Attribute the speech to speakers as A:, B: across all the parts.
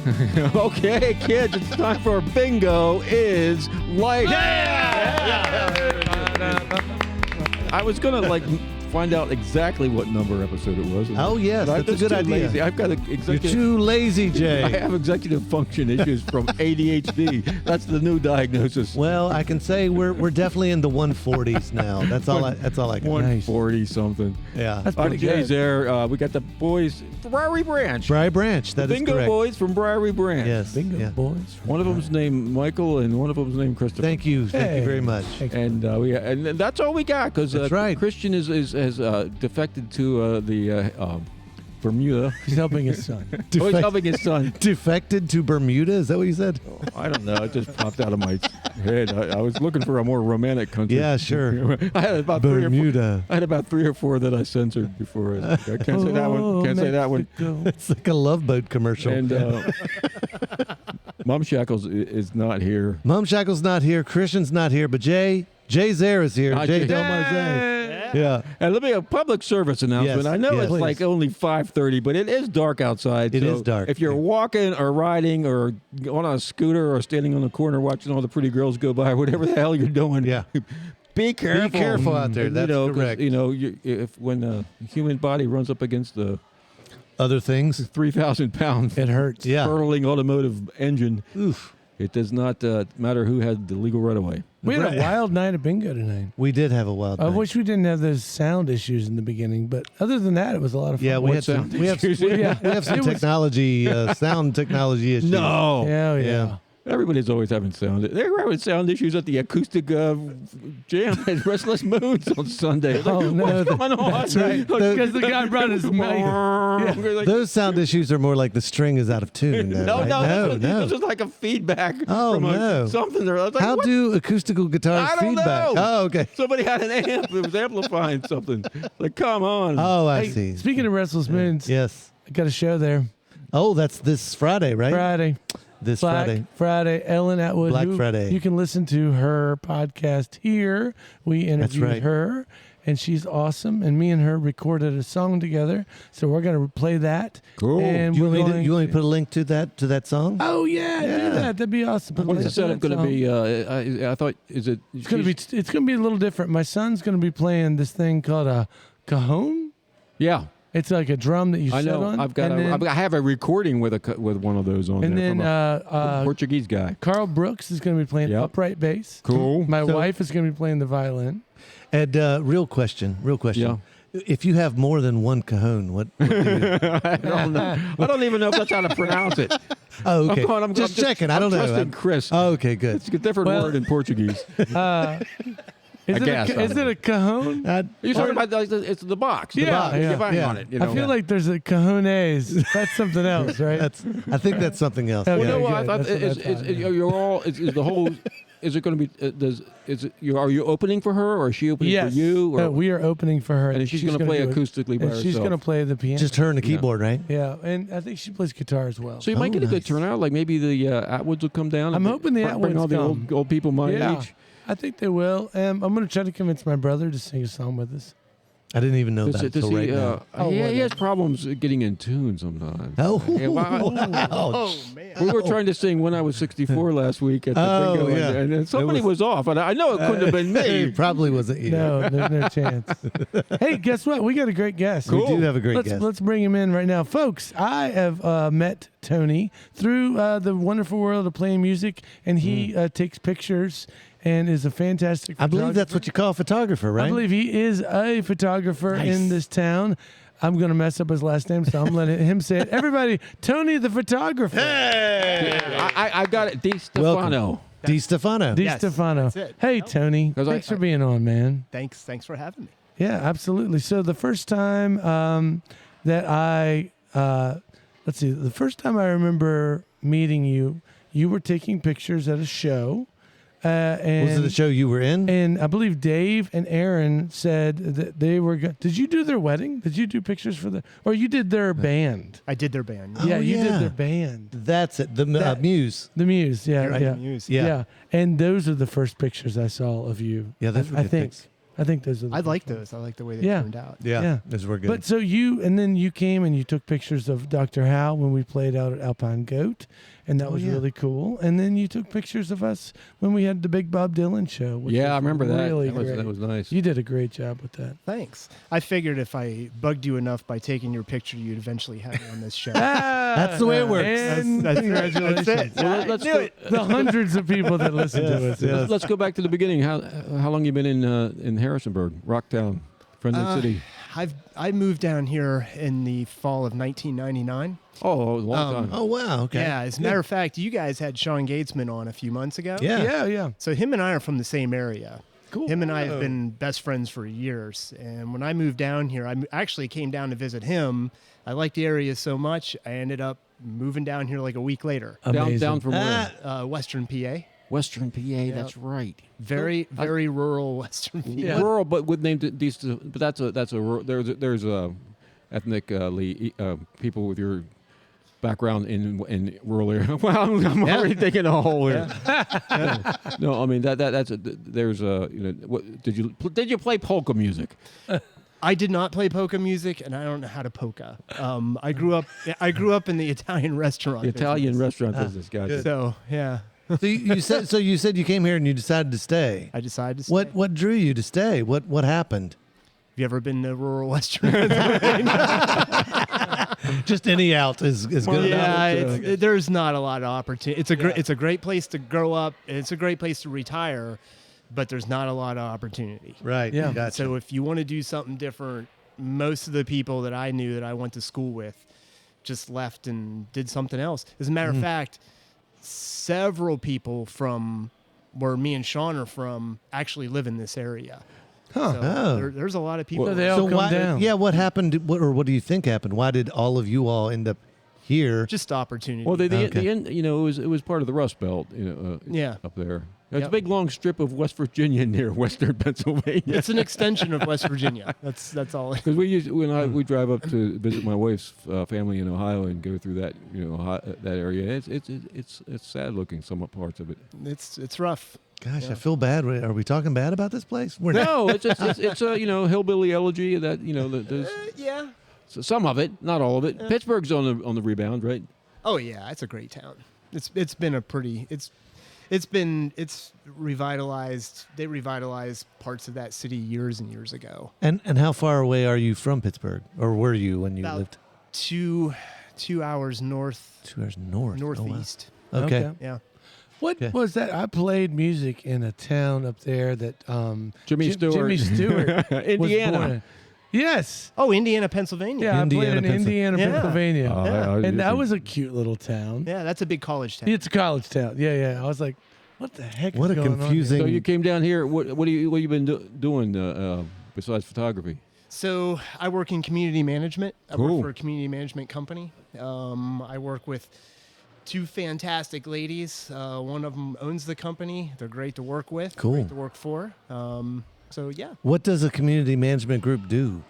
A: Okay, kids, it's time for bingo is life. I was gonna find out exactly what number episode it was.
B: Oh, yes,
A: but
B: that's a good idea.
A: Lazy. I've got
B: You're too lazy, Jay.
A: I have executive function issues from ADHD. That's the new diagnosis.
B: Well, I can say we're definitely in the 140s now. That's all I got.
A: 140 something.
B: Yeah.
C: That's pretty
A: Jay's
C: good.
A: there. We got the boys, Briary Branch.
B: Briary Branch, that is
A: Bingo
B: correct.
A: boys from Briary Branch.
B: Yes.
C: Bingo
B: yeah.
C: boys.
A: One of them's named Michael, and one of them's named Christopher.
B: Thank you
C: Hey.
B: very much.
A: And and that's all we got because
B: That's right.
A: Christian has defected to the Bermuda.
C: He's helping his son.
A: Oh, he's helping his son.
B: Defected to Bermuda? Is that what you said?
A: I don't know. It just popped out of my head. I was looking for a more romantic country.
B: Yeah, sure.
A: I had about
B: Bermuda.
A: I had about 3 or 4 that I censored before. I can't say that one. Can't say that one.
B: It's like a Love Boat commercial.
A: And Mom Shackles is not here.
B: Mom Shackle's not here. Christian's not here. But Jay Zare is here.
A: Hi,
B: Jay
A: Jay.
B: Del Marzay. Yeah.
A: And let me a public service announcement.
B: Yes,
A: I know
B: yes.
A: it's
B: Please.
A: like only 5:30, but it is dark outside.
B: It
A: so
B: is dark.
A: If you're walking or riding or on a scooter or standing on the corner watching all the pretty girls go by, or whatever the hell you're doing,
B: Yeah.
A: be careful.
B: Be careful out there.
A: And,
B: That's
A: 'cause,
B: correct.
A: if when the human body runs up against the
B: Other things?
A: 3,000-pound
C: It hurts.
B: Yeah.
A: hurtling automotive engine,
B: Oof.
A: it does not matter who had the legal right of way.
C: We had
B: Right.
C: a wild night of bingo tonight.
B: We did have a wild
C: I
B: night.
C: wish we didn't have those sound issues in the beginning, but other than that, it was a lot of fun.
B: Yeah, we
A: What
B: had some.
A: sound
B: We have
A: issues?
B: some
C: It was-
B: technology, sound technology issues.
A: No.
C: Yeah,
B: Yeah.
A: Everybody's always having sound. They're having sound issues at the acoustic jam at Restless Moons on Sunday. It's like,
C: Oh, no,
A: what's going on?
C: that's right. Because the guy brought his mic.
A: Like,
B: Those sound issues are more like the string is out of tune. Though,
A: no,
B: right?
A: no,
B: no.
A: It's just like a feedback
B: Oh,
A: from
B: no.
A: something. I was like,
B: How
A: what?
B: do acoustical guitars
A: I don't
B: feedback?
A: know.
B: Oh, okay.
A: Somebody had an amp that was amplifying something. Like, come on.
B: Oh, I
C: Hey,
B: see.
C: speaking of Restless Moons,
B: Yes.
C: I got a show there
B: Oh, that's this Friday, right?
C: Friday.
B: This
C: Black
B: Friday.
C: Ellen Atwood.
B: Black
C: who
B: Friday.
C: You can listen to her podcast here. We interviewed
B: right.
C: her, and she's awesome. And me and her recorded a song together, so we're going to play that.
A: Cool.
C: And
B: You
C: we're
B: want me
C: going
B: to put a link to that song?
C: Oh yeah, do that. That'd be awesome. Put a
A: What's
C: link
A: the
C: to
A: setup
C: that
A: going to
C: song.
A: be? I thought, is it?
C: It's gonna be a little different. My son's gonna be playing this thing called a cajon.
A: Yeah.
C: It's like a drum that you
A: I
C: sit
A: know.
C: on.
A: I've got.
C: and then,
A: I have a recording with one of those on
C: and
A: there
C: then
A: from a Portuguese guy.
C: Carl Brooks is gonna be playing
A: Yep.
C: upright bass.
A: Cool.
C: My
B: So-
C: wife is gonna be playing the violin.
B: And real question.
A: Yeah.
B: If you have more than one cajon, what do you?
A: I don't know. I don't even know if that's how to pronounce it.
B: Oh, okay.
A: I'm
B: just checking. I don't know.
A: trusting Chris.
B: Oh, okay, good.
A: It's a different
C: Well-
A: word in Portuguese.
C: Is it
A: guess.
C: is it a cajon?
A: You're talking about it's the box.
C: Yeah,
A: box.
C: yeah,
A: You bang
B: yeah.
A: on it.
C: I feel like there's a cajones. That's something else, right?
B: I think that's something else.
C: Oh,
A: Well,
C: yeah.
A: no,
C: good.
A: I thought
C: That's what I thought, yeah.
A: you're all. Is the whole? Is it going to be? Are you opening for her, or is she opening
C: Yes.
A: for you? Or,
C: We are opening for her.
A: and she's going to play
C: do it.
A: acoustically by
C: And
A: herself.
C: she's going to play the piano.
B: Just her and the keyboard, right?
C: Yeah, and I think she plays guitar as well.
A: So you might get a good
B: nice.
A: turnout. Like maybe the Atwoods will come down.
C: I'm
A: and
C: hoping the
A: bring all
C: Atwoods
A: the
C: come.
A: old people my
C: Yeah.
A: age.
C: I think they will. I'm going to try to convince my brother to sing a song with us.
B: I didn't even know that
A: Does
B: until right now.
A: he has
C: whatever.
A: problems getting in tune sometimes.
B: Oh,
A: Yeah, well,
B: ouch.
D: man.
A: we were trying to sing "When I Was 64" last week at the
B: Oh,
A: bingo,
B: yeah.
A: and then somebody was off, and I know it couldn't have been me.
B: It probably wasn't you.
C: No, there's no chance. Hey, guess what? We got a great guest.
B: We do have a great
C: let's,
B: guest.
C: Let's bring him in right now. Folks, I have met Tony through the wonderful world of playing music, and he takes pictures and is a fantastic
B: I believe that's
C: photographer.
B: what you call a photographer, right?
C: I believe he is a photographer
B: Nice.
C: in this town. I'm going to mess up his last name, so I'm letting him say it. Everybody, Tony the photographer.
A: I got it. DiStefano.
B: Welcome. DiStefano.
C: Di
D: Yes,
C: Stefano.
D: that's it.
C: Hey,
D: Yep.
C: Tony.
A: 'Cause
C: Thanks for being on, man.
D: Thanks for having me.
C: Yeah, absolutely. So the first time that I, let's see, the first time I remember meeting you, you were taking pictures at a show. And,
B: Was it the show you were in?
C: And I believe Dave and Aaron said that they were. Did you do their wedding? Did you do pictures for the? Or you did their band?
D: I did their band.
B: Oh,
C: Yeah, you
B: yeah.
C: did their band.
B: That's it. The
C: That-
B: Muse.
C: The Muse. Yeah,
D: Right,
C: yeah.
D: Muse.
B: Yeah.
C: And those are the first pictures I saw of you.
B: Yeah, those were
C: I
B: good
C: think.
B: pics.
C: I think those are.
D: I like those. I like the way they
C: Yeah.
D: turned out.
B: Yeah, those were good.
C: But so then you came and you took pictures of Dr. Howe when we played out at Alpine Goat, and that was
B: yeah.
C: really cool. And then you took pictures of us when we had the big Bob Dylan show. Which
A: Yeah, I
C: was
A: remember that.
C: really
A: That
C: great.
A: was nice.
C: You did a great job with that.
D: Thanks. I figured if I bugged you enough by taking your picture, you'd eventually have me on this show.
B: That's the way it works.
C: And
D: That's
C: congratulations.
D: it.
A: Well, let's
D: I knew
A: go,
D: it.
C: The hundreds of people that listen to us.
B: yes.
A: let's go back to the beginning. How long you been in Harrisonburg, Rocktown, friendly city?
D: I moved down here in the fall of 1999.
A: Oh, a long time.
B: Oh wow. Okay.
D: Yeah, as a matter of fact, you guys had Sean Gatesman on a few months ago.
B: Yeah.
C: Yeah.
D: So him and I are from the same area.
C: Cool.
D: Him and I have been best friends for years. And when I moved down here, I actually came down to visit him. I liked the area so much, I ended up moving down here like a week later.
C: Amazing.
A: Down from where?
D: Western PA.
A: Western PA. That's right.
D: Very rural Western PA.
C: Yeah.
A: Rural, but with named these. But that's a there's ethnically people with your background in rural area. Well, I'm already thinking a whole here. No, I mean there's what did you play polka music?
D: I did not play polka music, and I don't know how to polka. I grew up in the Italian restaurant.
A: The Italian
D: business.
A: restaurant business, gotcha.
D: So yeah,
B: So you said you came here and you decided to stay.
D: I decided to stay.
B: What drew you to stay? What happened?
D: Have you ever been to rural Western?
B: Just any out is good
D: Yeah,
B: enough.
D: there's not a lot of opportunity. It's a great place to grow up. And it's a great place to retire, but there's not a lot of opportunity.
B: Right.
C: Yeah.
B: Gotcha.
D: So if you want to do something different, most of the people that I knew that I went to school with just left and did something else. As a matter of fact, several people from where me and Sean are from actually live in this area.
C: Huh.
D: So
B: Oh.
D: there's a lot of people.
C: So they all come
B: why,
C: down.
B: Yeah, what happened? What do you think happened? Why did all of you all end up here?
D: just opportunity.
A: Well,
B: Okay.
A: it was part of the Rust Belt,
D: yeah.
A: up there. It's
D: Yep.
A: a big long strip of West Virginia near Western Pennsylvania.
D: It's an extension of West Virginia. That's all.
A: Because we drive up to visit my wife's family in Ohio and go through that that area. It's sad looking some parts of it.
D: It's rough.
B: Gosh,
D: Yeah.
B: I feel bad. Are we talking bad about this place? We're not.
A: No, it's a hillbilly elegy that there's
D: Yeah.
A: some of it, not all of it. Pittsburgh's on the rebound, right?
D: Oh yeah, it's a great town. It's been a pretty it's revitalized. They revitalized parts of that city years and years ago.
B: And how far away are you from Pittsburgh, or were you when you
D: About
B: lived?
D: 2 hours
B: 2 hours north.
D: northeast.
B: Oh, wow. Okay.
D: Yeah.
C: What
B: Okay.
C: was that? I played music in a town up there that
A: Jimmy Stewart.
C: Jimmy Stewart was
A: Indiana.
C: born in. Yes.
D: Oh, Indiana, Pennsylvania.
C: Yeah, I played in
B: Indiana,
C: Indiana,
D: Yeah.
C: Pennsylvania.
A: Oh,
D: Yeah.
C: And that was a cute little town.
D: Yeah, that's a big college town.
C: It's a college town. Yeah. I was like, what the heck
B: What
C: is
B: a
C: going on here?
B: confusing.
A: So you came down here. What you been doing besides photography?
D: So I work in community management. I
A: Cool.
D: work for a community management company. I work with 2 fantastic ladies. One of them owns the company. They're great to work with.
B: Cool.
D: Great to work for. So yeah.
B: What does a community management group do?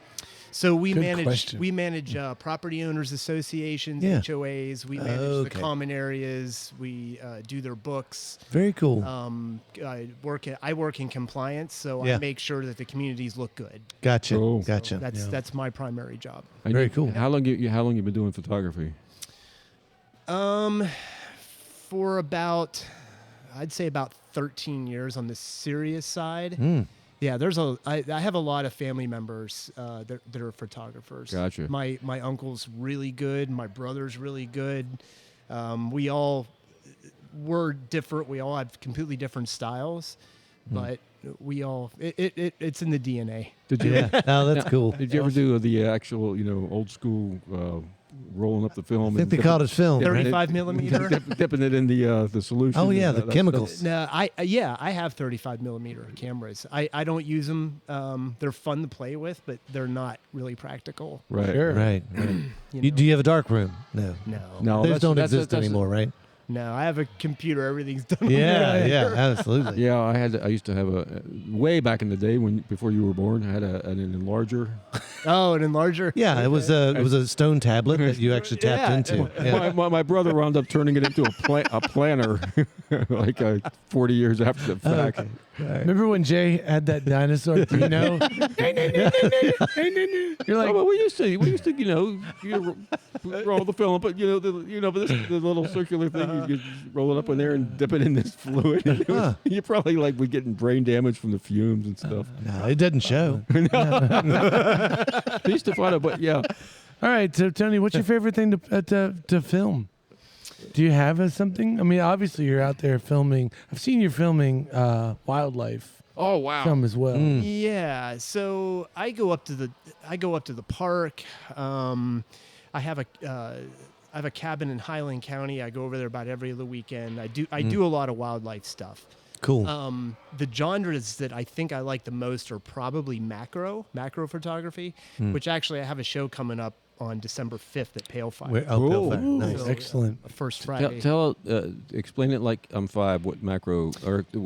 D: So we
C: Good question.
D: manage property owners associations,
B: Yeah.
D: HOAs. We manage
B: Okay.
D: the common areas. We do their books.
B: Very cool.
D: I work in compliance, so
B: Yeah.
D: I make sure that the communities look good.
B: Gotcha.
A: Cool.
B: Gotcha.
D: That's
C: Yeah.
D: that's my primary job.
B: Very cool.
A: How long you been doing photography?
D: For about, I'd say about 13 years on the serious side.
B: Mm.
D: Yeah, I have a lot of family members that are photographers.
A: Gotcha.
D: My uncle's really good. My brother's really good. We're different. We all have completely different styles, but we all it's in the DNA.
A: Did you?
B: Yeah. Oh, that's cool.
A: Did you ever do the actual old school rolling up the film?
B: I think they called it film.
D: 35 millimeter.
A: Dipping it in the solution.
B: Oh yeah, the
A: That-
B: chemicals.
D: No, I have 35 millimeter cameras. I don't use them. They're fun to play with, but they're not really practical.
A: Right.
C: Sure.
B: Right.
D: You know?
B: Do you have a dark room? No.
D: No.
A: No,
B: Those
A: that's-
B: don't
A: that's-
B: exist
A: that's-
B: anymore, right?
D: No, I have a computer. Everything's done.
B: Yeah, yeah, absolutely.
A: Yeah, I used to have way back in the day before you were born. I had an enlarger.
D: Oh, an enlarger.
B: Yeah, it was a stone tablet that you actually tapped
D: Yeah,
B: into. Yeah.
A: My brother wound up turning it into a planner, like 40 years after the fact.
B: Okay.
C: Remember when Jay had that dinosaur Dino? You're like,
A: Oh, but we used to, roll the film, but the little circular thing, you roll it up in there and dip it in this fluid. You probably would get brain damage from the fumes and stuff.
B: No, it doesn't show.
A: DiStefano, but yeah.
C: all right, so Tony, what's your favorite thing to film? Do you have something? I mean, obviously you're out there filming. I've seen you filming wildlife
A: Oh wow.
C: film as well.
D: Yeah, so I go up to the park. I have a cabin in Highland County. I go over there about every other weekend. I do a lot of wildlife stuff.
B: Cool.
D: The genres that I think I like the most are probably macro photography, which actually I have a show coming up on December 5th at Pale Fire.
B: Pale Fire.
C: Ooh,
B: Nice.
C: excellent.
D: First Friday.
A: Explain it like I'm 5. What macro or to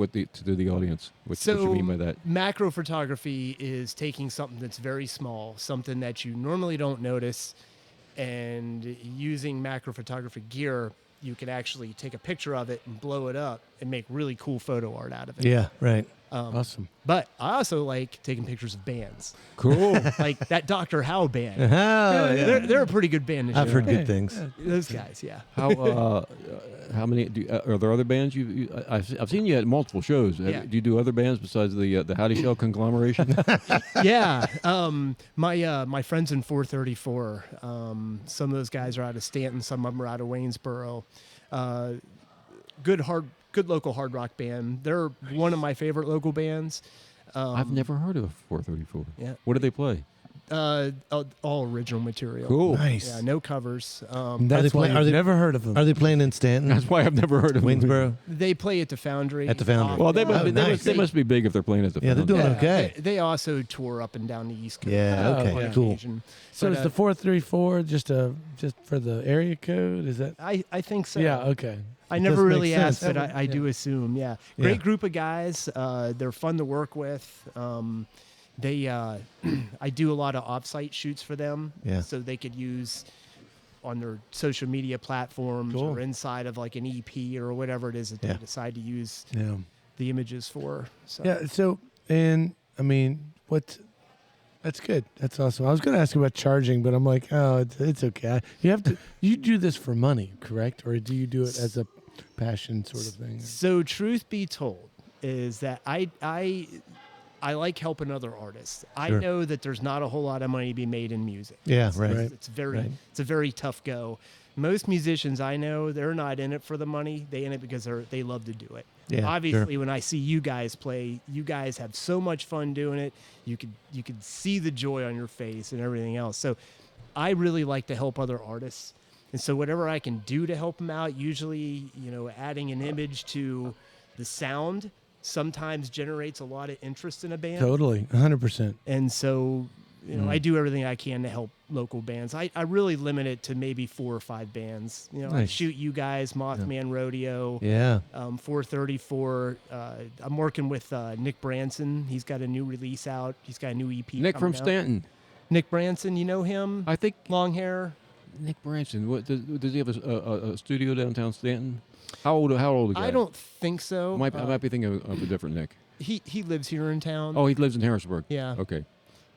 A: the audience? What you mean by that?
D: Macro photography is taking something that's very small, something that you normally don't notice, and using macro photography gear, you can actually take a picture of it and blow it up and make really cool photo art out of it.
B: Yeah, right.
C: Awesome.
D: But I also like taking pictures of bands,
A: Cool.
D: like that Dr. Howe band.
B: Oh, yeah.
D: They're a pretty good band.
B: I've heard good things.
D: Those guys, yeah.
A: How many? Are there other bands I've seen you at multiple shows.
D: Yeah.
A: Do you do other bands besides the Howdy Shell conglomeration?
D: Yeah. My friends in 434. Some of those guys are out of Stanton. Some of them are out of Waynesboro. Good local hard rock band. They're one of my favorite local bands.
A: I've never heard of 434.
D: Yeah.
A: What do they play?
D: All original material.
A: Cool.
B: Nice.
D: Yeah, no covers.
C: That's why
B: are
C: I've
B: they-
C: never heard of them.
B: Are they playing in Stanton?
A: That's why I've never heard of them.
B: Waynesboro?
D: They play at the Foundry.
B: At the Foundry.
A: Well, they must,
B: Oh,
A: be,
B: nice.
A: they must be big if they're playing at the.
B: Yeah, they're
A: Foundry.
B: doing okay.
D: They also tour up and down the East Coast.
B: Yeah,
C: Oh,
B: okay,
C: yeah.
B: cool.
D: occasion.
C: So
D: But,
C: is the 434 just for the area code? Is that?
D: I think so.
C: Yeah. Okay.
D: I
C: It
D: never
C: does make
D: really asked,
C: sense.
D: but I do assume. Yeah, great group of guys. They're fun to work with. I do a lot of off-site shoots for them,
B: Yeah.
D: so they could use on their social media platforms
C: Cool.
D: or inside of like an EP or whatever it is that
B: Yeah.
D: they decide to use
C: Yeah.
D: the images for. So.
C: Yeah. So, and I mean, that's good. That's awesome. I was going to ask you about charging, but I'm like, oh, it's okay. You do this for money, correct? Or do you do it as a passion sort of thing?
D: So truth be told, is that I like helping other artists. I
B: Sure.
D: know that there's not a whole lot of money to be made in music.
B: Yeah,
D: It's-
B: right.
D: It's very
B: Right.
D: it's a very tough go. Most musicians I know, they're not in it for the money. They in it because they love to do it.
B: Yeah,
D: Obviously, when I see you guys play, you guys have so much fun doing it. You could see the joy on your face and everything else. So I really like to help other artists. And so whatever I can do to help them out, usually, adding an image to the sound sometimes generates a lot of interest in a band.
C: Totally. 100%.
D: And so, I do everything I can to help local bands. I really limit it to maybe 4 or 5 bands. I
B: Nice.
D: shoot you guys, Mothman Rodeo,
B: Yeah.
D: 434. I'm working with Nick Branson. He's got a new release out. He's got a new EP.
A: Nick from
D: coming out.
A: Stanton.
D: Nick Branson, you know him?
A: I think
D: Long hair.
A: Nick Branson. What does he have a studio downtown Stanton? How old a guy?
D: I don't think so.
A: I might be thinking of a different Nick.
D: He lives here in town.
A: Oh, he lives in Harrisburg.
D: Yeah.
A: Okay.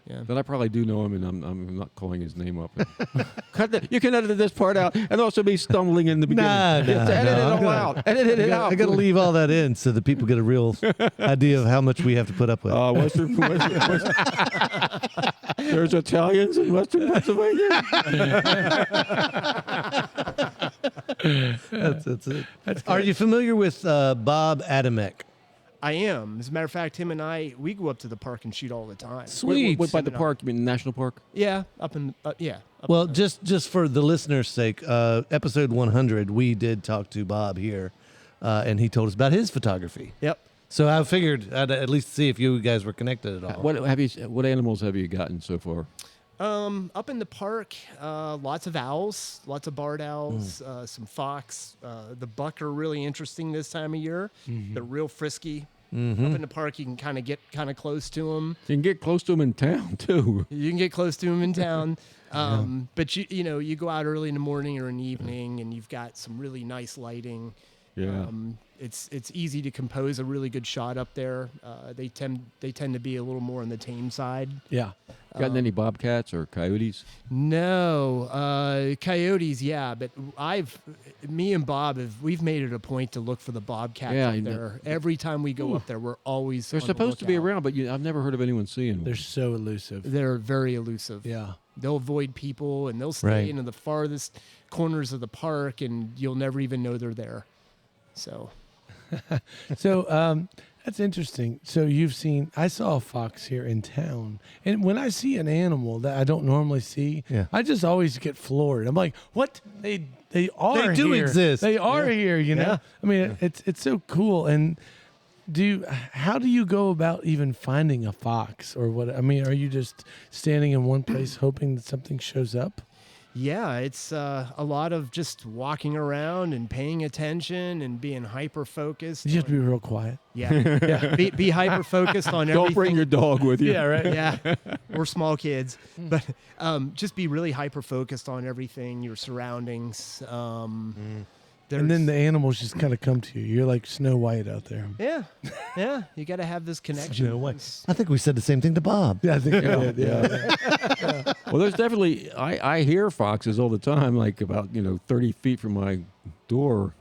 D: Yeah.
A: Then I probably do know him, and I'm not calling his name up. You can edit this part out, and also be stumbling in the beginning.
B: Nah,
A: You have to edit it all out. Edit it out.
B: I got to leave all that in so that people get a real idea of how much we have to put up with.
A: Western. There's Italians in Western Pennsylvania.
B: That's it. Are you familiar with Bob Adamek?
D: I am. As a matter of fact, him and we go up to the park and shoot all the time.
B: Sweet.
A: What by the park? You mean National Park?
D: Yeah, up in yeah. Up
B: Well,
D: in-
B: just for the listeners' sake, episode 100, we did talk to Bob here, and he told us about his photography.
D: Yep.
B: So I figured I'd at least see if you guys were connected at all.
A: What animals have you gotten so far?
D: Up in the park, lots of owls, lots of barred owls, some fox. The buck are really interesting this time of year. They're real frisky. Up in the park, you can kind of get kind of close to them.
A: You can get close to them in town too.
D: You can get close to them in town. But you go out early in the morning or in the evening, and you've got some really nice lighting.
A: Yeah.
D: It's easy to compose a really good shot up there. They tend to be a little more on the tame side.
C: Yeah.
A: Got any bobcats or coyotes?
D: No, coyotes, yeah, but me and Bob we've made it a point to look for the bobcats up there. Every time we go up there, we're always.
A: They're supposed to be around, but I've never heard of anyone seeing one.
C: They're so elusive.
D: They're very elusive.
C: Yeah.
D: They'll avoid people, and they'll stay
B: Right.
D: into the farthest corners of the park, and you'll never even know they're there. So.
C: So that's interesting. So I saw a fox here in town, and when I see an animal that I don't normally see, I just always get floored. I'm like, what? They are
B: They do
C: here.
B: exist.
C: They are here. You know.
B: Yeah.
C: I mean, it's so cool. And how do you go about even finding a fox or what? I mean, are you just standing in one place hoping that something shows up?
D: Yeah, it's a lot of just walking around and paying attention and being hyper focused.
C: You have to be real quiet.
D: Yeah, be hyper focused on everything.
A: Don't bring your dog with you.
C: Yeah, right.
D: Yeah, we're small kids, but just be really hyper focused on everything, your surroundings.
C: And then the animals just kind of come to you. You're like Snow White out there.
D: Yeah, you got to have this connection.
B: Snow White. I think we said the same thing to Bob.
C: Yeah, I think you did. Yeah.
A: Well, there's definitely I hear foxes all the time, like about 30 feet from my door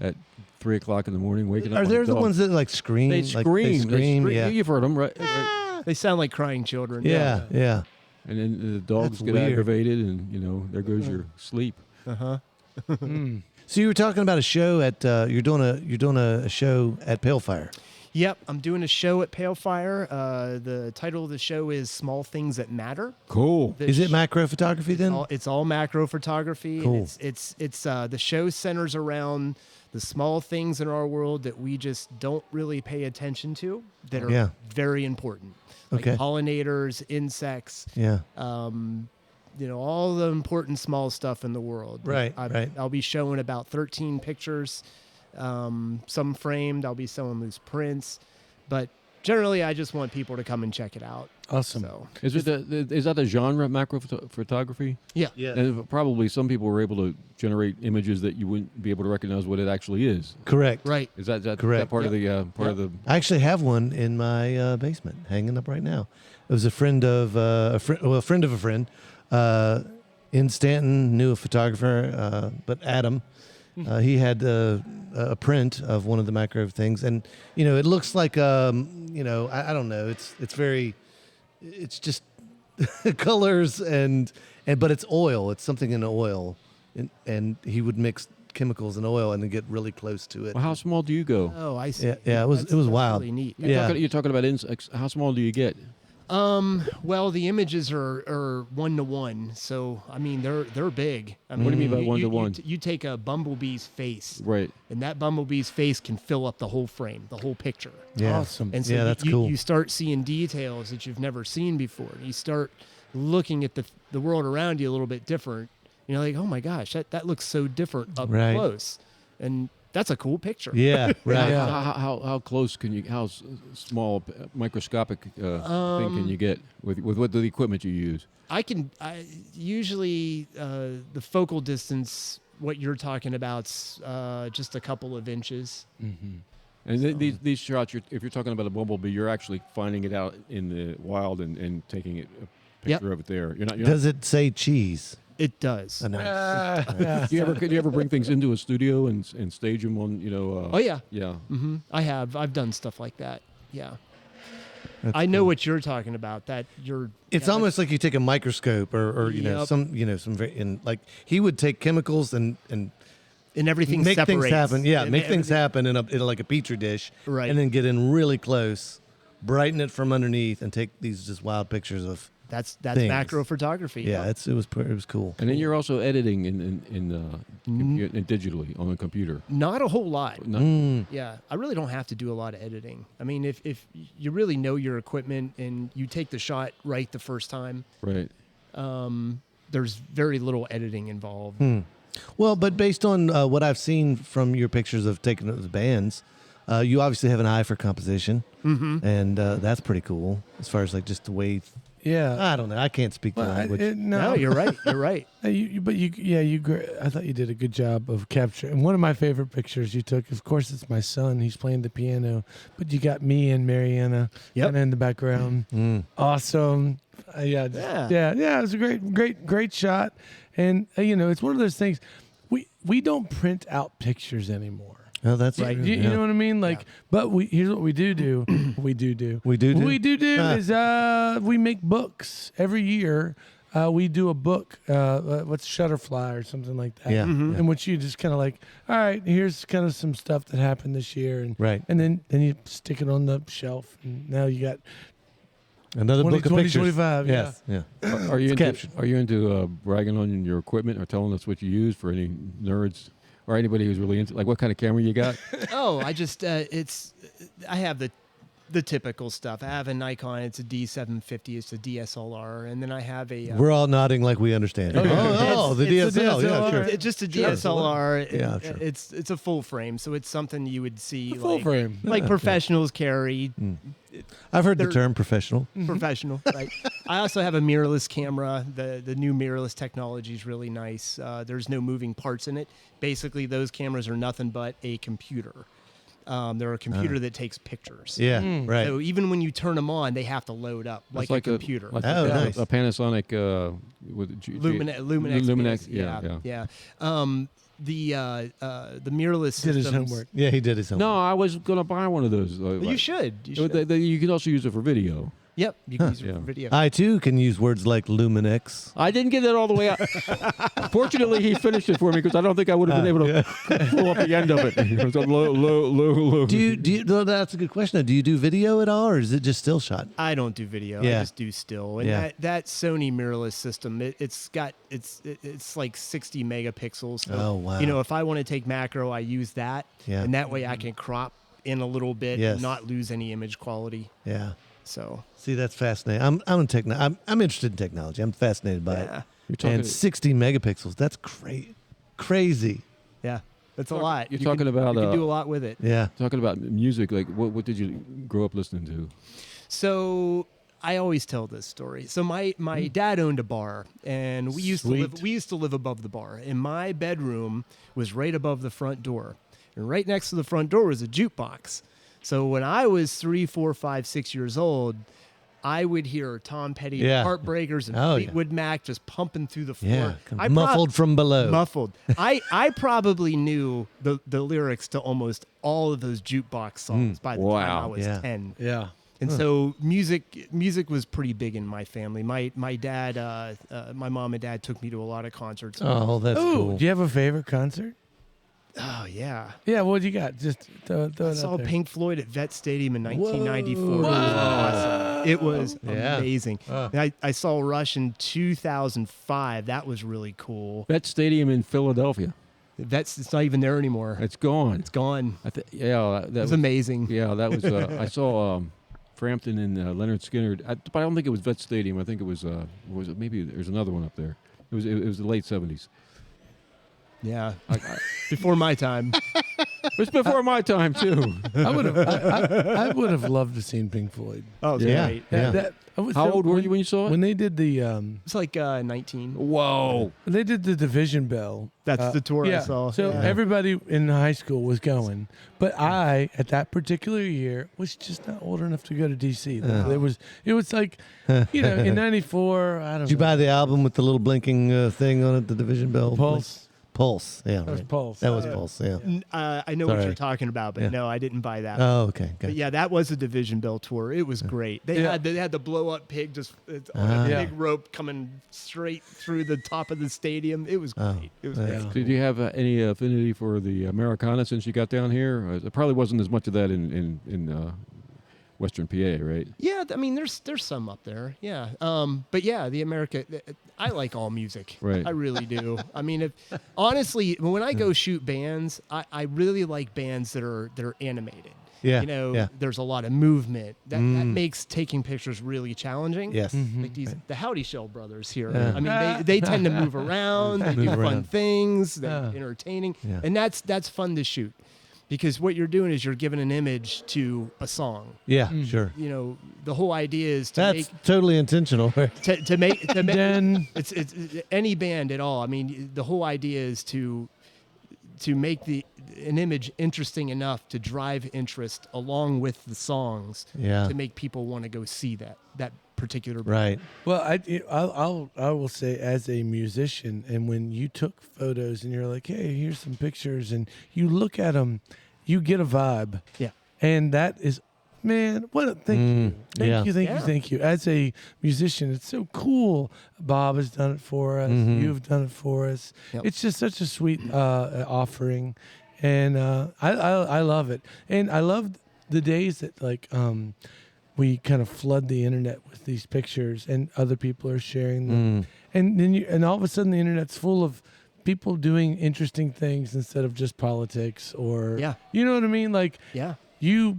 A: at 3 o'clock in the morning, waking up.
B: Are
A: my
B: there the
A: dog.
B: ones that like scream?
A: They
B: Like,
A: scream?
B: they scream. Yeah.
A: You've heard them, right?
D: They sound like crying children.
B: Yeah. Yeah.
A: And then the dogs
B: That's
A: get
B: weird.
A: aggravated, and there goes your sleep.
B: So you were talking about a show at you're doing a show at Pale Fire.
D: Yep, I'm doing a show at Pale Fire. The title of the show is Small Things That Matter.
A: Cool.
B: Is it macro photography then?
D: It's all macro photography.
B: Cool.
D: It's the show centers around the small things in our world that we just don't really pay attention to that are very important. Like
B: Okay.
D: pollinators, insects,
B: Yeah.
D: all the important small stuff in the world.
B: Right, right.
D: I'll be showing about 13 pictures, some framed. I'll be showing loose prints, but generally, I just want people to come and check it out.
C: Awesome.
D: So,
A: Is that the genre of macro photography?
D: yeah.
A: And probably some people were able to generate images that you wouldn't be able to recognize what it actually is.
B: Correct.
D: Right.
A: Is that
B: Correct.
A: part of the of the?
B: I actually have one in my basement, hanging up right now. It was a friend of a friend of a friend in Stanton, knew a photographer, but Adam. He had a print of one of the macro things, and it looks like I don't know. It's just colors but it's oil. It's something in oil, and he would mix chemicals and oil and then get really close to it.
A: Well, how small do you go?
D: Oh, I see.
B: Yeah, it was
D: That's
B: wild.
D: Really neat.
A: You're talking about insects. How small do you get?
D: Well, the images are 1-to-1, so I mean they're big. I mean,
A: What do you mean by 1-to-1?
D: You take a bumblebee's face,
A: Right.
D: and that bumblebee's face can fill up the whole frame, the whole picture.
B: Yeah.
C: Awesome.
D: And so
B: that's
D: you,
B: cool.
D: you start seeing details that you've never seen before. You start looking at the world around you a little bit different. You're like, oh my gosh, that looks so different up
B: Right.
D: close, and that's a cool picture.
B: Yeah, right.
C: Yeah.
A: How close can you? How small, microscopic thing can you get with what the equipment you use?
D: I usually the focal distance. What you're talking about's just a couple of inches.
A: And these shots, if you're talking about a bumblebee, you're actually finding it out in the wild and taking a picture of it there. You're not.
B: Does it say cheese?
D: It does.
B: Oh, nice.
A: Do you ever bring things into a studio and stage them on?
D: Oh yeah.
A: Yeah.
D: I've done stuff like that. Yeah.
B: That's
D: I know
B: cool.
D: what you're talking about.
B: It's almost like you take a microscope or
D: Yep.
B: some very and like he would take chemicals and
D: and everything
B: make
D: separates.
B: things happen. Yeah,
D: And
B: make things
D: everything-
B: happen in like a petri dish,
D: Right.
B: And then get in really close, brighten it from underneath, and take these just wild pictures of.
D: That's
B: things.
D: macro photography.
B: Yeah, it was cool.
A: And then you're also editing in digitally on a computer.
D: Not a whole lot.
A: Not-
D: Yeah, I really don't have to do a lot of editing. I mean, if you really know your equipment and you take the shot right the first time,
A: Right.
D: There's very little editing involved.
B: Well, but based on what I've seen from your pictures of taking the bands, you obviously have an eye for composition, and that's pretty cool as far as like just the way.
C: Yeah.
B: I don't know. I can't speak the language.
D: No, you're right. You're right.
C: I thought you did a good job of capturing. And one of my favorite pictures you took, of course, it's my son. He's playing the piano, but you got me and Mariana kind of in the background. Awesome. Yeah. It was a great shot. And it's one of those things. We don't print out pictures anymore.
B: Oh, that's
D: Right.
B: true.
C: You know what I mean? Like, but here's what we do. We do is we make books every year. We do a book, what's Shutterfly or something like that.
B: Yeah.
C: In which you just kind of like, all right, here's kind of some stuff that happened this year, and
B: Right.
C: and then you stick it on the shelf, and now you got
B: Another book of
C: 20,
B: pictures.
C: 25,
B: Yes. Yeah.
A: Are you
B: It's
A: into,
B: captured.
A: are you into bragging on your equipment or telling us what you use for any nerds or anybody who's really into, like, what kind of camera you got?
D: Oh, I just I have the typical stuff. I have a Nikon. It's a D750. It's a DSLR, and then I have a.
B: We're all nodding like we understand.
C: Oh, yeah.
B: The
D: It's
B: DSL. Yeah, sure.
D: It's just a
B: Sure.
D: DSLR.
B: Yeah, sure.
D: It's a full frame, so it's something you would see
C: full
D: like,
C: frame.
D: like
B: Yeah,
D: professionals carry.
B: I've heard the
D: They're-
B: term professional.
D: Professional, right? I also have a mirrorless camera. The new mirrorless technology is really nice. There's no moving parts in it. Basically, those cameras are nothing but a computer. They're a computer that takes pictures.
B: Yeah. Right.
D: So even when you turn them on, they have to load up like
A: It's
D: a computer.
A: Like
B: Oh,
A: a,
B: nice.
A: a Panasonic with
D: Luminex.
A: Luminex.
D: XPS,
A: Yeah.
D: The mirrorless
C: Did his
D: systems-
C: homework.
B: Yeah, he did his homework.
A: No, I was gonna buy one of those.
D: You should. You should.
A: You can also use it for video.
D: Yep. You can use it
A: Yeah.
D: for video.
B: I too can use words like Luminex.
A: I didn't get that all the way out. Fortunately, he finished it for me because I don't think I would have been able to pull up the end of it. It was a low.
B: Do you? Well, that's a good question. Do you do video at all, or is it just still shot?
D: I don't do video.
B: Yeah.
D: I just do still. And
B: Yeah.
D: that Sony mirrorless system, it's like 60 megapixels. So,
B: Oh, wow.
D: If I want to take macro, I use that.
B: Yeah.
D: And that way I can crop in a little bit
B: Yes.
D: and not lose any image quality.
B: Yeah.
D: So
B: See, that's fascinating. I'm interested in technology. I'm fascinated by
D: yeah.
A: You're talking,
B: it. And 60 megapixels. That's crazy.
D: Yeah. That's a lot.
A: You're
D: You
A: talking
D: can-
A: about,
D: you can do a lot with it.
B: Yeah.
A: talking about music. Like, what did you grow up listening to?
D: So I always tell this story. So my dad owned a bar, and we used to live above the bar. And my bedroom was right above the front door, and right next to the front door was a jukebox. So when I was 3, 4, 5, 6 years old, I would hear Tom Petty,
B: Yeah.
D: Heartbreakers, and
B: Oh, yeah.
D: Fleetwood Mac just pumping through the floor.
B: Yeah. Muffled from below.
D: Muffled. I probably knew the lyrics to almost all of those jukebox songs by the time I
A: Wow.
D: was
B: Yeah.
D: 10.
C: Yeah.
D: And so music was pretty big in my family. My dad, my mom and dad took me to a lot of concerts.
B: Oh, that's
C: Oh,
B: cool.
C: do you have a favorite concert?
D: Oh, yeah.
C: Yeah, what do you got? Just throw it
D: I
C: out
D: saw
C: there.
D: Pink Floyd at Vet Stadium in 1994.
C: Whoa.
D: It was awesome. It was
B: Yeah.
D: amazing. And I saw Rush in 2005. That was really cool.
A: Vet Stadium in Philadelphia.
D: It's not even there anymore.
A: It's gone.
D: It's gone.
A: That
D: It was amazing.
A: Yeah, that was. I saw Frampton and Leonard Skinner, but I don't think it was Vet Stadium. I think it was. Was it maybe there's another one up there? It was the late '70s.
D: Yeah. Before my time.
A: It was before my time too.
C: I would have loved to seen Pink Floyd.
D: Oh, it was
B: Yeah.
D: great.
B: Yeah.
A: How old were you when you saw it?
C: When they did the
D: It's like 19.
A: Whoa!
C: when they did the Division Bell.
D: That's the tour I saw.
C: So
D: Yeah.
C: everybody in high school was going, but I, at that particular year, was just not old enough to go to DC. It was like, in '94. I don't
B: Did you
C: know.
B: buy the album with the little blinking thing on it, the Division Bell?
C: Pulse?
B: Pulse. Yeah.
C: That was
B: right.
C: Pulse.
B: That was Pulse. Yeah.
D: I know what
B: Sorry.
D: you're talking about, but
B: Yeah.
D: no, I didn't buy that.
B: Oh, okay.
D: But
B: Good.
D: yeah, that was a Division Bell tour. It was great. They had the blow up pig just on a
C: Yeah.
D: big rope coming straight through the top of the stadium. It was
B: Oh,
D: great. It was
B: yeah.
D: great.
A: Did you have any affinity for the Americana since you got down here? There probably wasn't as much of that in Western PA, right?
D: Yeah, I mean, there's some up there. Yeah, but yeah, the America. I like all music.
A: Right.
D: I really do. I mean, honestly, when I go shoot bands, I really like bands that are animated.
B: Yeah,
D: You know,
B: yeah.
D: there's a lot of movement. That makes taking pictures really challenging.
B: Yes.
D: Like the Howdy Shell brothers here.
B: Yeah.
D: I mean, they tend to move around. They do
B: Move
D: fun
B: around.
D: things. They're
C: Yeah.
D: entertaining,
B: Yeah.
D: and that's fun to shoot, because what you're doing is you're giving an image to a song.
B: Yeah, sure.
D: You know, the whole idea is to
B: That's totally intentional.
D: to make
C: Then
D: it's any band at all. I mean, the whole idea is to make an image interesting enough to drive interest along with the songs
B: Yeah.
D: to make people want to go see that particular band.
B: Right.
C: well, I will say, as a musician, and when you took photos and you're like, hey, here's some pictures, and you look at them, you get a vibe.
D: Yeah.
C: And that is, man, thank you.
B: yeah.
C: Thank you. As a musician, it's so cool. Bob has done it for us. You've done it for us.
D: Yep.
C: It's just such a sweet offering. And I love it. And I love the days that, like, we kind of flood the internet with these pictures and other people are sharing them. And then all of a sudden the internet's full of people doing interesting things instead of just politics or,
D: Yeah.
C: you know what I mean? Like,
D: Yeah.
C: you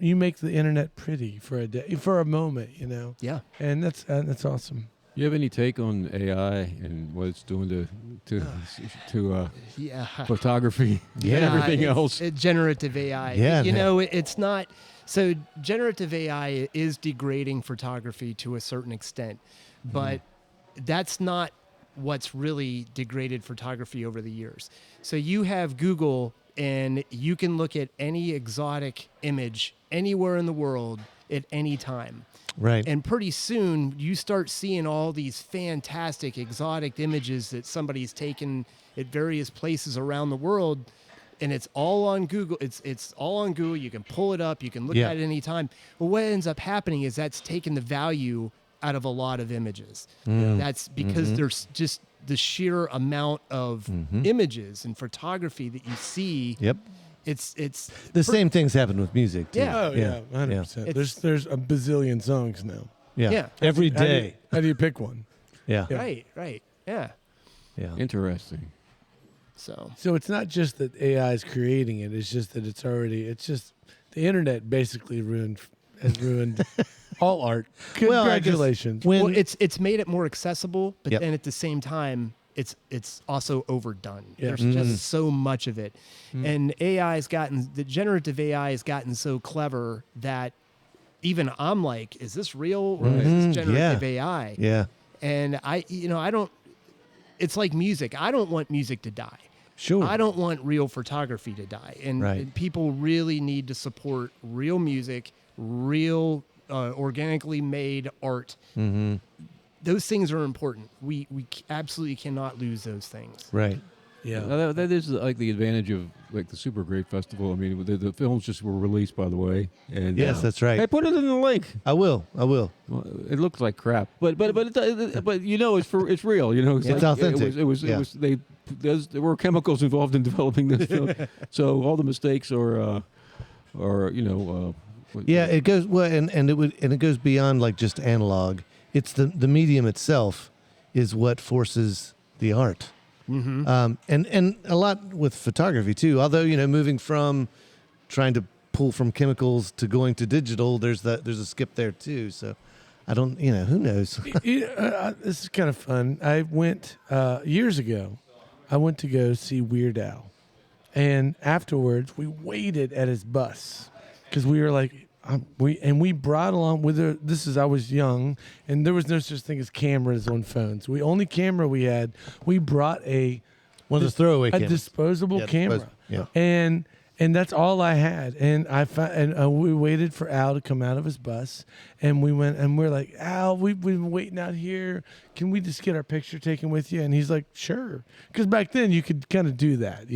C: make the internet pretty for a day, for a moment, you know?
D: Yeah.
C: And that's awesome.
A: You have any take on AI and what it's doing to
D: Yeah.
A: photography
B: Yeah.
A: and everything
D: it's-
A: else?
D: generative AI.
B: Yeah,
D: You
B: man.
D: know, it's not. So generative AI is degrading photography to a certain extent, but that's not what's really degraded photography over the years. So you have Google, and you can look at any exotic image anywhere in the world at any time.
B: Right.
D: And pretty soon you start seeing all these fantastic exotic images that somebody's taken at various places around the world, and it's all on Google. It's all on Google. You can pull it up. You can look
B: Yeah.
D: at it anytime. Well, what ends up happening is that's taken the value out of a lot of images. That's because there's just the sheer amount of images and photography that you see.
B: Yep.
D: It's
B: The same things happen with music too.
D: Yeah.
C: Oh, yeah, 100%.
D: It's-
C: There's a bazillion songs now.
B: Yeah.
D: Yeah.
B: Every
C: How do you-
B: day.
C: How do you pick one?
B: Yeah.
D: right, yeah.
B: Yeah.
A: Interesting.
D: So
C: So it's not just that AI is creating it. It's just that it's just the internet basically has ruined all art.
B: Well, I guess
C: Congratulations.
B: when
D: well, it's made it more accessible, but
B: Yep.
D: then at the same time, it's also overdone.
C: Yeah.
D: There's just so much of it, and the generative AI has gotten so clever that even I'm like, is this real or is this generative AI?
B: yeah.
D: And I don't. It's like music. I don't want music to die.
B: Sure.
D: I don't want real photography to die. And,
B: Right.
D: and people really need to support real music, real organically made art. Those things are important. We absolutely cannot lose those things.
B: Right.
C: yeah.
A: That is like the advantage of like the Super Great Festival. I mean, the films just were released, by the way. And
B: Yes, that's right.
A: Hey, put it in the link.
B: I will.
A: Well, it looks like crap, but you know it's real. You know,
B: It's
A: like,
B: authentic.
A: It was
B: Yeah.
A: there were chemicals involved in developing this film, so all the mistakes are
B: Yeah, it goes well, and it goes beyond like just analog. It's the medium itself is what forces the art, and a lot with photography too. Although moving from trying to pull from chemicals to going to digital, there's a skip there too. So I don't, who knows?
C: This is kind of fun. I went years ago. I went to go see Weird Al, and afterwards we waited at his bus because we were like, we brought along with her. I was young, and there was no such thing as cameras on phones. The only camera we had, we brought
B: One of the throwaway
C: a
B: cameras.
C: disposable
B: Yeah,
C: camera,
B: yeah.
C: and that's all I had. And we waited for Al to come out of his bus, and we went and we're like, Al, we've been waiting out here. Can we just get our picture taken with you? And he's like, sure, because back then you could kind of do that,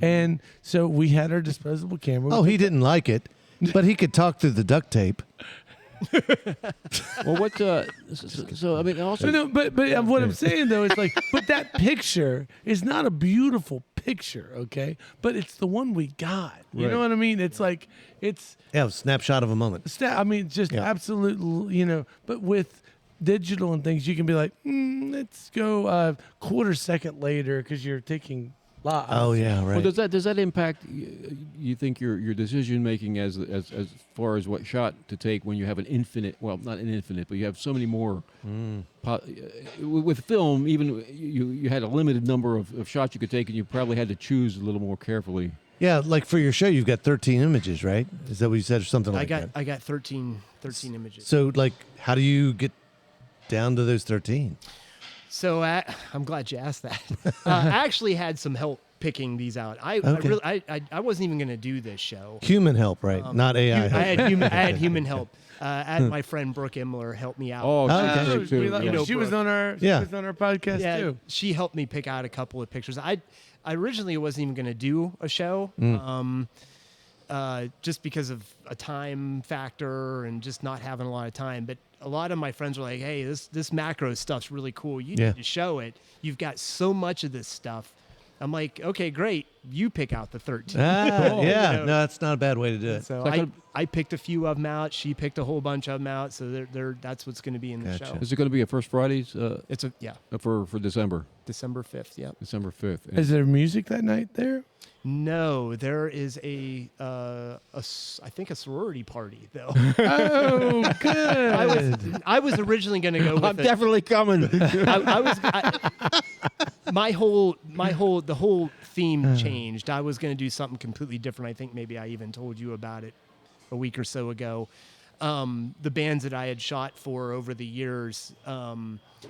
C: And so we had our disposable camera.
B: Oh, he didn't like it, but he could talk through the duct tape.
A: well, what? So I mean, also
C: No, but what I'm saying though is like, but that picture is not a beautiful picture, okay? But it's the one we got. You know
A: Right.
C: what I mean? It's like it's.
B: Yeah, a snapshot of a moment.
C: I mean, just
B: Yeah.
C: absolute, But with digital and things, you can be like, let's go a quarter second later because you're taking live.
B: Oh yeah, right.
A: well, does that impact you think your decision making as far as what shot to take when you have an infinite, well, not an infinite, but you have so many more. With film, even you had a limited number of shots you could take, and you probably had to choose a little more carefully.
B: Yeah, like for your show, you've got 13 images, right? Is that what you said, or something like that?
D: I got 13 images.
B: So, like, how do you get down to those 13?
D: So I'm glad you asked that. I actually had some help picking these out. I wasn't even going to do this show.
B: Human help, right? Not AI.
D: I had human help. I had my friend Brooke Imler help me out.
A: Oh,
C: she was on our podcast too.
D: She helped me pick out a couple of pictures. I originally wasn't even going to do a show, just because of a time factor and just not having a lot of time. But a lot of my friends were like, "Hey, this macro stuff's really cool. You need to show it. You've got so much of this stuff." I'm like, "Okay, great. You pick out the 13."
B: No, that's not a bad way to do it.
D: So I picked a few of them out. She picked a whole bunch of them out. So that's what's going to be in the show.
A: Is it going to be a First Fridays?
D: It's
A: for December.
D: December 5th. Yep.
A: December 5th.
C: Is there music that night there?
D: No, there is I think a sorority party though.
C: Oh, good.
D: I was originally going to go with
A: I'm definitely coming.
D: the whole theme changed. I was going to do something completely different. I think maybe I even told you about it a week or so ago. The bands that I had shot for over the years, I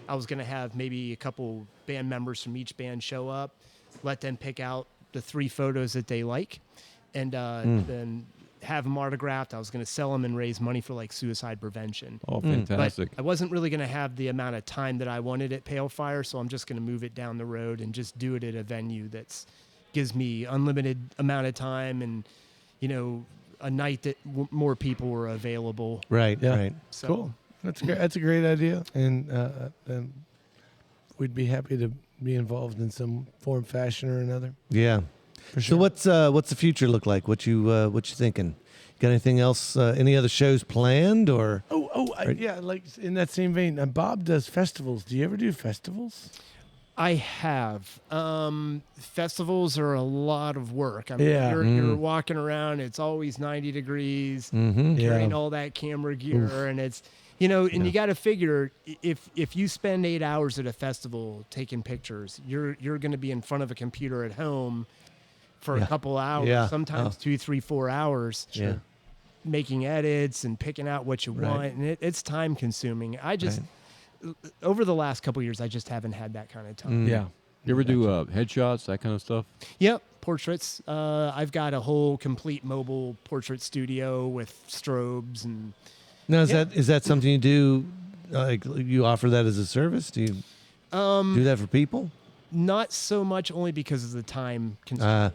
D: was going to have maybe a couple band members from each band show up, let them pick out the 3 photos that they like, and then have them autographed. I was going to sell them and raise money for like suicide prevention.
A: Oh, fantastic.
D: But I wasn't really going to have the amount of time that I wanted at Pale Fire, so I'm just going to move it down the road and just do it at a venue that's gives me unlimited amount of time and, a night that more people were available.
B: Right,
C: Yeah.
B: right.
D: So,
C: Cool. That's great. That's a great idea, and we'd be happy to be involved in some form, fashion, or another.
B: Yeah.
C: For sure.
B: So what's the future look like? What you thinking? Got anything else? Any other shows planned or?
C: Yeah. Like in that same vein, Bob does festivals. Do you ever do festivals?
D: I have. Festivals are a lot of work. I mean,
C: Yeah.
D: you're walking around. It's always 90 degrees, carrying all that camera gear, and it's, and you got to figure if you spend 8 hours at a festival taking pictures, you're going to be in front of a computer at home for a couple hours, sometimes 2, 3, 4 hours, making edits and picking out what you want, and it's time consuming. I just over the last couple of years, I just haven't had that kind of time.
C: Yeah.
A: You ever do headshots, that kind of stuff?
D: Yep, portraits. I've got a whole complete mobile portrait studio with strobes and.
B: Now, is that something you do? Like you offer that as a service? Do you do that for people?
D: Not so much, only because of the time constraint.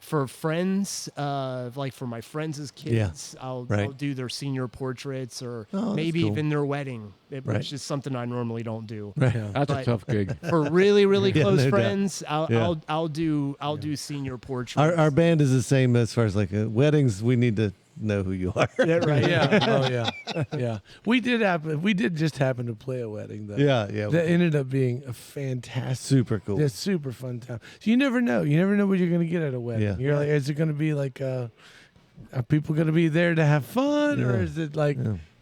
D: For friends, like for my friends' kids, I'll do their senior portraits or maybe even their wedding, which is something I normally don't do.
B: Right.
A: Yeah. That's a tough gig.
D: For really, really close
B: no
D: friends, I'll do senior portraits.
B: Our band is the same as far as like weddings. We need to know who you are.
D: Right.
C: Yeah. Yeah. We did just happen to play a wedding though.
B: Yeah.
C: That ended up being a fantastic,
B: super cool.
C: Yeah, super fun time. So you never know. You never know what you're gonna get at a wedding.
B: Yeah.
C: You're like, is it gonna be like, are people gonna be there to have fun, or is it like,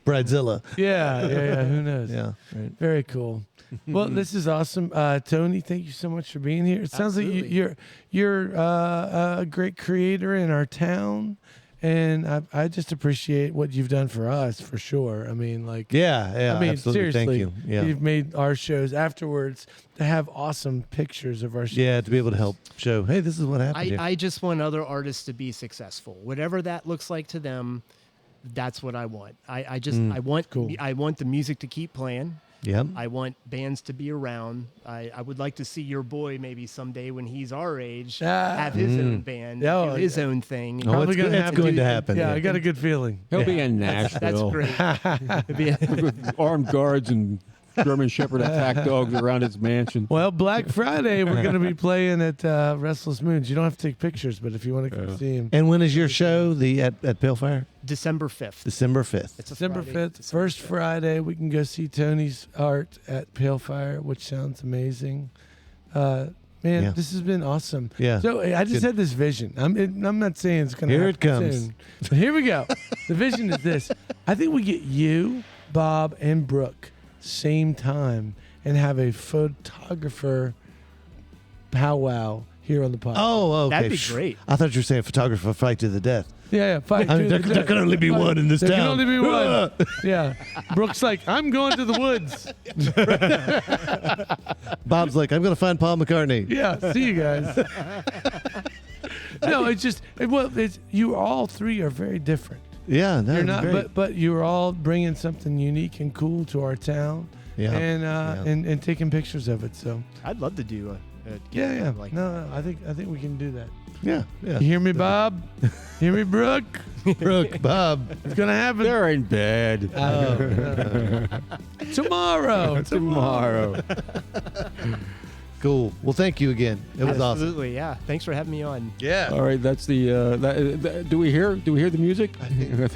B: Bridezilla?
C: yeah. Who knows?
B: Yeah. Right.
C: Very cool. Well, this is awesome, Tony. Thank you so much for being here. It sounds like you're a great creator in our town. And I just appreciate what you've done for us, for sure. I mean, like,
B: yeah,
C: I mean,
B: absolutely.
C: seriously,
B: Thank you. Yeah,
C: you've made our shows afterwards to have awesome pictures of our shows.
B: yeah, to be able to help show, hey, this is what happened.
D: I just want other artists to be successful, whatever that looks like to them. That's what I want. I want the music to keep playing.
B: Yeah.
D: I want bands to be around. I would like to see your boy maybe someday when he's our age have his own band, do his own thing.
B: Oh, it's going to happen.
C: Yeah, I got a good feeling.
A: He'll be in Nashville.
D: That's great.
A: With armed guards and German Shepherd attack dogs around his mansion.
C: Well, Black Friday, we're going to be playing at Restless Moons. You don't have to take pictures, but if you want to come see him.
B: And when is your show? At Pale Fire?
D: December 5th.
B: December 5th.
D: It's a
C: December
D: Friday.
C: 5th, first Friday. We can go see Tony's art at Pale Fire, which sounds amazing. Man,
B: Yeah.
C: this has been awesome.
B: Yeah.
C: So I just
B: Good.
C: had this vision. I'm not saying it's going to
B: Here
C: happen
B: it comes.
C: soon. But here we go. The vision is this. I think we get you, Bob, and Brooke same time and have a photographer powwow here on the podcast.
B: Oh, okay.
D: That'd be great.
B: I thought you were saying photographer fight to the death.
C: Yeah. Fight
B: I mean,
C: to
B: there
C: the
B: can only be
C: death.
B: one in this
C: There
B: town.
C: can only be one. Yeah. Brooke's like, I'm going to the woods.
B: Bob's like, I'm going to find Paul McCartney.
C: Yeah. See you guys. No, it's just, you all three are very different.
B: Yeah, no,
C: You're
B: it's
C: not,
B: great.
C: but you're all bringing something unique and cool to our town,
B: Yeah.
C: and taking pictures of it. So
D: I'd love to do a
C: yeah.
D: like
C: No, I think we can do that.
B: Yeah,
C: You
B: yeah.
C: hear me, Bob? Hear me, Brooke?
B: Brooke, Bob.
C: It's gonna happen
A: They're in bed.
C: tomorrow.
A: Tomorrow.
B: Cool. Well, thank you again. It was awesome.
D: Absolutely, yeah. Thanks for having me on.
B: Yeah.
A: All right, that's the. Do we hear the music?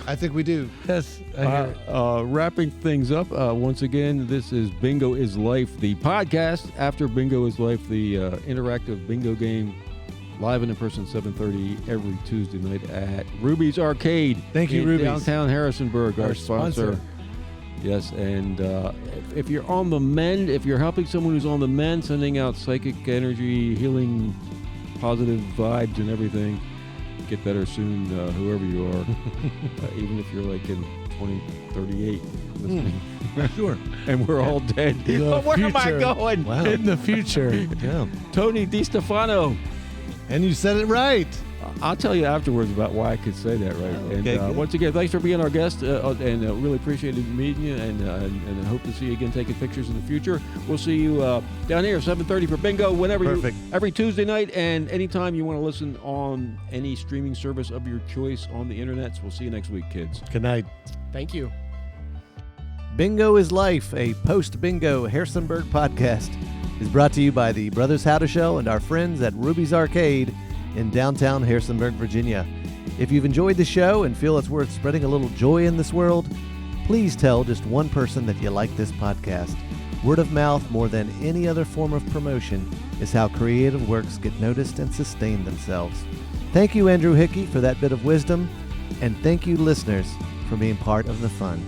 B: I think we do.
C: Yes, I hear it.
A: Wrapping things up, once again, this is Bingo is Life, the podcast after Bingo is Life, the interactive bingo game, live and in person, 7:30 every Tuesday night at Ruby's Arcade.
B: Thank you,
A: in
B: Ruby's.
A: downtown Harrisonburg, our sponsor. Yes, and if you're on the mend, if you're helping someone who's on the mend, sending out psychic energy, healing, positive vibes and everything, get better soon, whoever you are, even if you're like in 2038 listening.
B: Sure.
A: And we're all dead.
C: The
A: But where am I
C: future.
A: going?
B: Wow.
C: In the future.
B: Yeah.
A: Tony DiStefano.
B: And you said it right.
A: I'll tell you afterwards about why I could say that right. And
B: Okay, good.
A: once again, thanks for being our guest, and really appreciated meeting you, and hope to see you again taking pictures in the future. We'll see you down here 7:30 for Bingo, whenever
B: Perfect.
A: every Tuesday night, and anytime you want to listen on any streaming service of your choice on the internet. So we'll see you next week, kids.
B: Good night.
D: Thank you.
B: Bingo is Life, a post-bingo Harrisonburg podcast, is brought to you by the Brothers How to Show and our friends at Ruby's Arcade in downtown Harrisonburg, Virginia. If you've enjoyed the show and feel it's worth spreading a little joy in this world, please tell just one person that you like this podcast. Word of mouth, more than any other form of promotion, is how creative works get noticed and sustain themselves. Thank you, Andrew Hickey, for that bit of wisdom, and thank you, listeners, for being part of the fun.